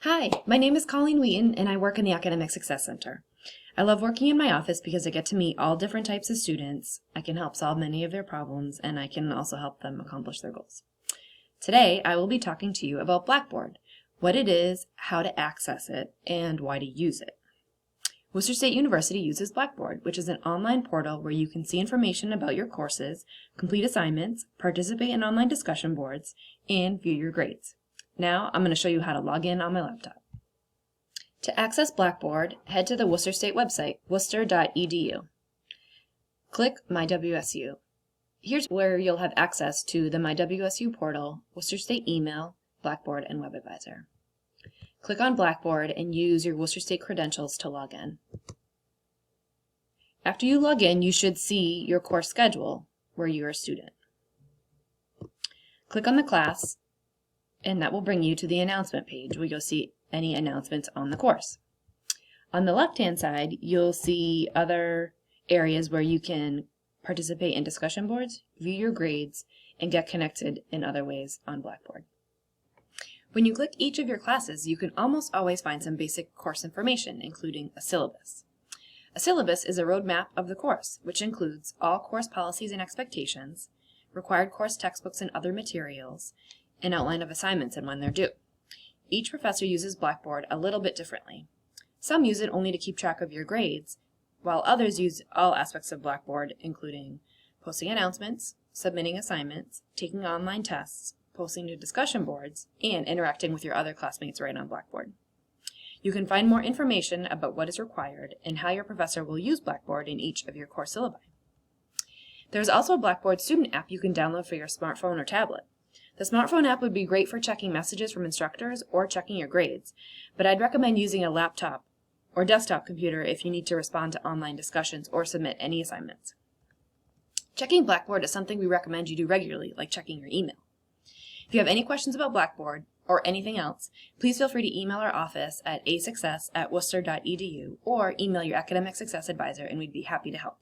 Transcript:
Hi, my name is Colleen Wheaton and I work in the Academic Success Center. I love working in my office because I get to meet all different types of students, I can help solve many of their problems, and I can also help them accomplish their goals. Today, I will be talking to you about Blackboard, what it is, how to access it, and why to use it. Worcester State University uses Blackboard, which is an online portal where you can see information about your courses, complete assignments, participate in online discussion boards, and view your grades. Now, I'm going to show you how to log in on my laptop. To access Blackboard, head to the Worcester State website, worcester.edu. Click My WSU. Here's where you'll have access to the My WSU portal, Worcester State email, Blackboard, and Web Advisor. Click on Blackboard and use your Worcester State credentials to log in. After you log in, you should see your course schedule where you're a student. Click on the class, and that will bring you to the announcement page where you'll see any announcements on the course. On the left-hand side, you'll see other areas where you can participate in discussion boards, view your grades, and get connected in other ways on Blackboard. When you click each of your classes, you can almost always find some basic course information, including a syllabus. A syllabus is a roadmap of the course, which includes all course policies and expectations, required course textbooks and other materials, an outline of assignments and when they're due. Each professor uses Blackboard a little bit differently. Some use it only to keep track of your grades, while others use all aspects of Blackboard, including posting announcements, submitting assignments, taking online tests, posting to discussion boards, and interacting with your other classmates right on Blackboard. You can find more information about what is required and how your professor will use Blackboard in each of your course syllabi. There's also a Blackboard Student App you can download for your smartphone or tablet. The smartphone app would be great for checking messages from instructors or checking your grades, but I'd recommend using a laptop or desktop computer if you need to respond to online discussions or submit any assignments. Checking Blackboard is something we recommend you do regularly, like checking your email. If you have any questions about Blackboard or anything else, please feel free to email our office at asuccess@worcester.edu or email your academic success advisor and we'd be happy to help.